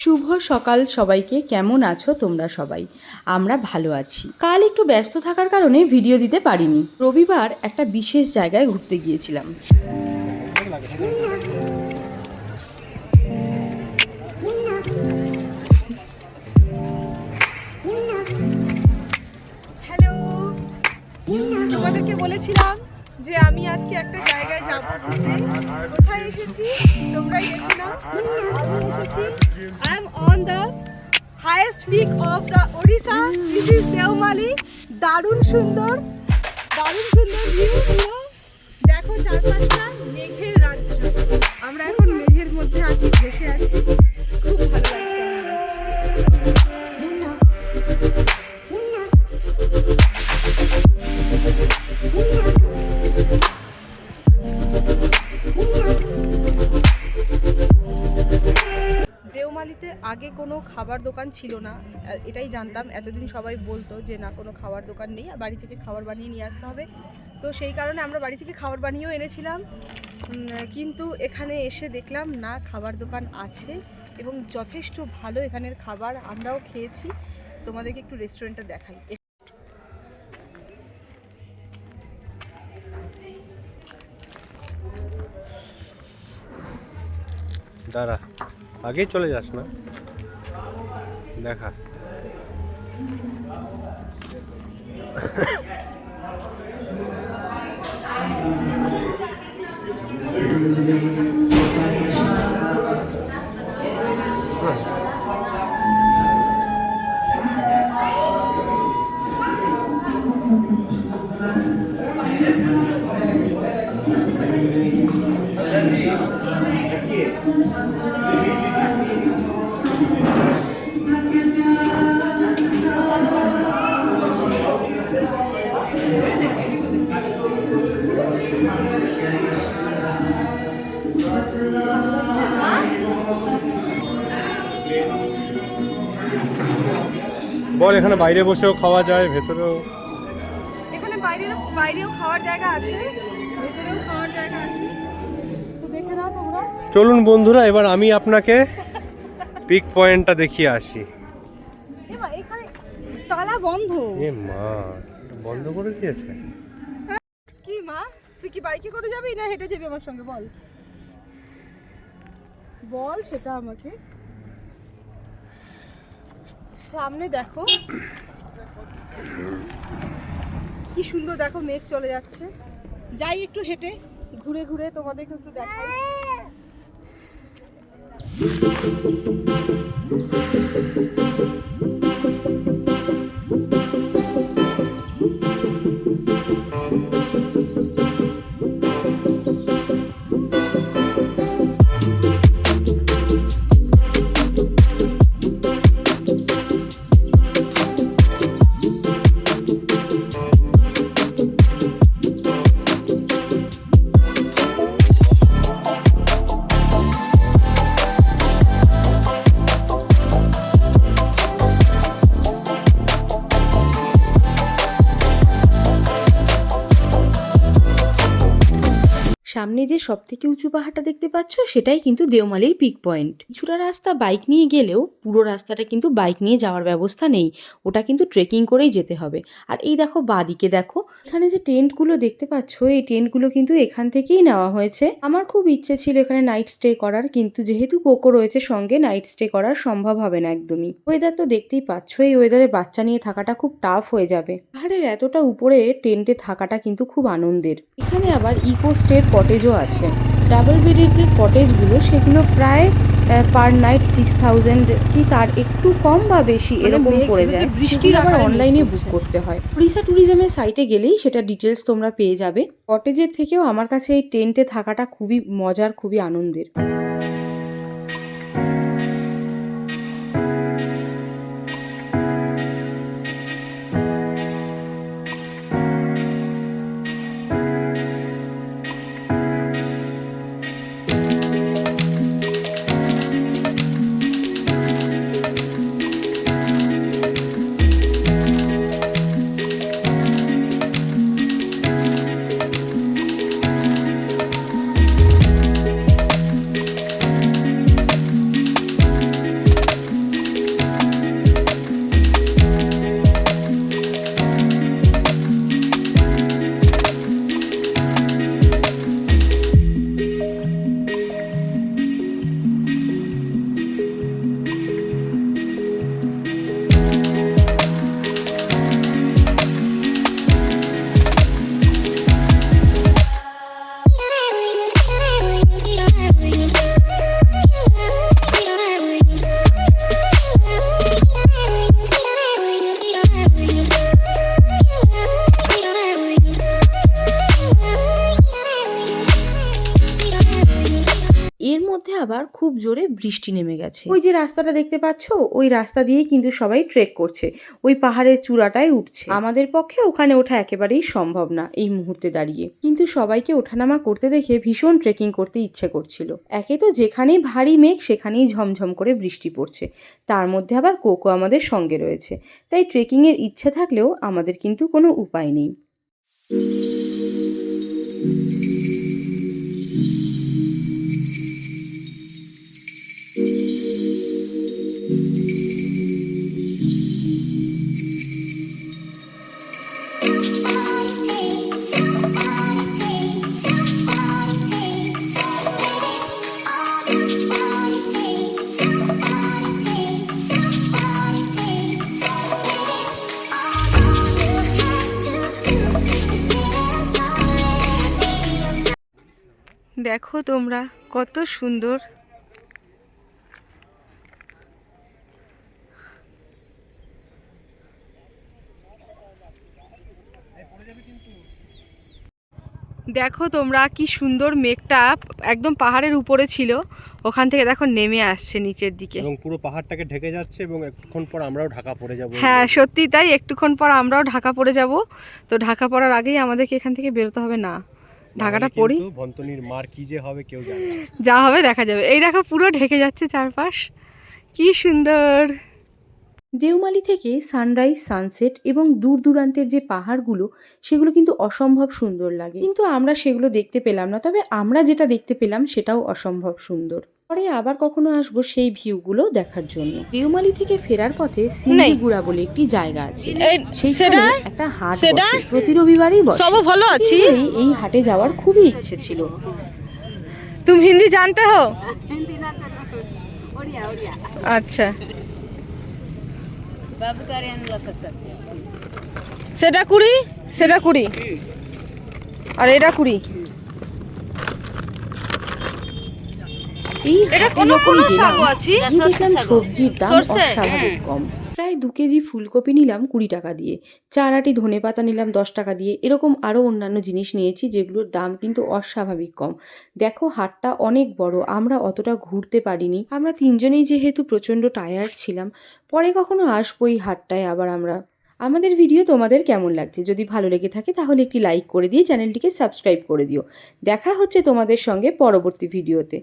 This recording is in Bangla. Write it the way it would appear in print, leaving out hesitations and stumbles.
শুভ সকাল সবাইকে। কেমন আছো তোমরা সবাই? আমরা ভালো আছি। কাল একটু ব্যস্ত থাকার কারণে ভিডিও দিতে পারিনি। রবিবার একটা বিশেষ জায়গায় ঘুরতে গিয়েছিলাম। হ্যালো, তোমাদেরকে বলেছিলাম যে আমি আজকে একটা জায়গায় যাব ঘুরতে। কোথায় এসেছি তোমরাই দেখে নাও। আমি এসেছি, I am on the highest peak of the Odisha. This is Deomali. দারুণ সুন্দর ভিউ। দেখো চারপাশটা মেঘের রাজ্য। আমরা এখন মেঘের মধ্যে আছি, ভেসে আছি। খুব ভালো লাগছে দেওমালিতে। আগে কোনো খাবার দোকান ছিল না, এটাই জানতাম। এতদিন সবাই বলতো যে না, কোনো খাবার দোকান নেই, বাড়ি থেকে খাবার বানিয়ে নিয়ে আসতে হবে। তো সেই কারণে আমরা বাড়ি থেকে খাবার বানিয়েও এনেছিলাম, কিন্তু এখানে এসে দেখলাম না, খাবার দোকান আছে এবং যথেষ্ট ভালো এখানের খাবার। আমরাও খেয়েছি। তোমাদেরকে একটু রেস্টুরেন্টটা দেখাই। দাঁড়া, আগেই চলে যাস না, দেখা। বল, এখানে বাইরে বসেও খাওয়া যায়, ভেতরেও? এখানে বাইরেও খাওয়ার জায়গা আছে, ভেতরেও খাওয়ার জায়গা আছে। তো দেখে নাও তোমরা। চলুন বন্ধুরা, এবার আমি আপনাকে পিক পয়েন্টটা দেখিয়ে আসি। এখানে তালা বন্ধ। এ মা, বন্ধ করে দিয়েছে। কি মা, তুই কি বাইকে করে যাবি না হেঁটে যাবি আমার সঙ্গে? বল বল সেটা আমাকে। সামনে দেখো কি সুন্দর, দেখো মেঘ চলে যাচ্ছে। যাই একটু হেঁটে ঘুরে ঘুরে তোমাদেরকে একটু দেখাই। সামনে যে সবথেকে উঁচু পাহাড়টা দেখতে পাচ্ছ, সেটাই কিন্তু দেওমালির পিক পয়েন্ট। কিছুটা রাস্তা বাইক নিয়ে গেলেও পুরো রাস্তাটা কিন্তু বাইক নিয়ে যাওয়ার ব্যবস্থা নেই, ওটা কিন্তু ট্রেকিং করেই যেতে হবে। আর এই দেখো বাঁদিকে দেখো, এখানে যে টেন্টগুলো দেখতে পাচ্ছ, এই টেন্টগুলো কিন্তু এখান থেকেই নেওয়া হয়েছে। আমার খুব ইচ্ছে ছিল এখানে নাইট স্টে করার, কিন্তু যেহেতু কোকো রয়েছে সঙ্গে, নাইট স্টে করা সম্ভব হবে না একদমই। ওয়েদার তো দেখতেই পাচ্ছ, এই ওয়েদারে বাচ্চা নিয়ে থাকাটা খুব টাফ হয়ে যাবে। পাহাড়ের এতটা উপরে টেন্টে থাকাটা কিন্তু খুব আনন্দের। এখানে আবার ইকো স্টের কটেজও আছে। ডাবল বেডের যে কটেজগুলো, সেগুলো প্রায় পার নাইট 6000 কি তার একটু কম বা বেশি এরকম পড়ে যায়। বৃষ্টির আবার অনলাইনে বুক করতে হয়। ওড়িশা ট্যুরিজমের সাইটে গেলেই সেটা ডিটেলস তোমরা পেয়ে যাবে। কটেজের থেকেও আমার কাছে এই টেন্টে থাকাটা খুবই মজার, খুবই আনন্দের। খুব জোরে বৃষ্টি নেমে গেছে। ওই যে রাস্তাটা দেখতে পাচ্ছ, ওই রাস্তা দিয়েই কিন্তু সবাই ট্রেক করছে, ওই পাহাড়ের চূড়াটায় উঠছে। আমাদের পক্ষে ওখানে ওঠা একেবারেই সম্ভব না এই মুহূর্তে দাঁড়িয়ে, কিন্তু সবাইকে ওঠানামা করতে দেখে ভীষণ ট্রেকিং করতে ইচ্ছে করছিল। একে তো যেখানেই ভারী মেঘ সেখানেই ঝমঝম করে বৃষ্টি পড়ছে, তার মধ্যে আবার কোকো আমাদের সঙ্গে রয়েছে, তাই ট্রেকিংয়ের ইচ্ছে থাকলেও আমাদের কিন্তু কোনো উপায় নেই। দেখো তোমরা কত সুন্দর। দেখো তোমরা কি সুন্দর মেঘটা একদম পাহাড়ের উপরে ছিল, ওখান থেকে দেখো নেমে আসছে নিচের দিকে এবং পুরো পাহাড়টাকে ঢেকে যাচ্ছে এবং একটুক্ষণ পর আমরাও ঢাকা পড়ে যাব। হ্যাঁ সত্যি তাই, একটুক্ষণ পর আমরাও ঢাকা পড়ে যাব। তো ঢাকা পড়ার আগেই আমাদেরকে এখান থেকে বেরোতে হবে। না ঢাকাটা পড়ি, ভন্তনির মার কি যে হবে কেউ জানে না। যা হবে দেখা যাবে। এই দেখো পুরো ঢেকে যাচ্ছে চারপাশ, কি সুন্দর। দেওমালি থেকে সানরাইজ, সানসেট এবং দূর দূরান্তের যে পাহাড়গুলো সেগুলো কিন্তু অসম্ভব সুন্দর লাগে, কিন্তু আমরা সেগুলো দেখতে পেলাম না। তবে আমরা যেটা দেখতে পেলাম সেটাও অসম্ভব সুন্দর। পরে আবার কখনো আসবো সেই ভিউগুলো দেখার জন্য। দেওমালি থেকে ফেরার পথে সিন্দিগুড়া বলে একটি জায়গা আছে, সেইখানে একটা হাট বসে, প্রতি রবিবারই বসে। সব ভালো আছি। এই হাটে যাওয়ার খুবই ইচ্ছে ছিল। তুমি হিন্দি জানতে হো? আচ্ছা, সেটা 20, সেটা 20 আর এটা 20। এই এটা হাটে কোনো যখন কোনো গেলাম, শাকও আছে। গিয়ে দেখলাম সবজির দাম সরষে, অস্বাভাবিক কম। প্রায় 2 কেজি ফুলকপি নিলাম 20 টাকা দিয়ে, 4 আটি ধনেপাতা নিলাম 10 টাকা দিয়ে, এরকম আরও অন্যান্য জিনিস নিয়েছি যেগুলোর দাম কিন্তু অস্বাভাবিক কম। দেখো হাটটা অনেক বড়, আমরা অতটা ঘুরতে পারিনি, আমরা 3 জনেই যেহেতু প্রচণ্ড টায়ার্ড ছিলাম। পরে কখনো আসবো এই হাটটায় আবার আমরা। আমাদের ভিডিও তোমাদের কেমন লাগছে? যদি ভালো লেগে থাকে তাহলে একটি লাইক করে দিয়ে চ্যানেলটিকে সাবস্ক্রাইব করে দিও। দেখা হচ্ছে তোমাদের সঙ্গে পরবর্তী ভিডিওতে।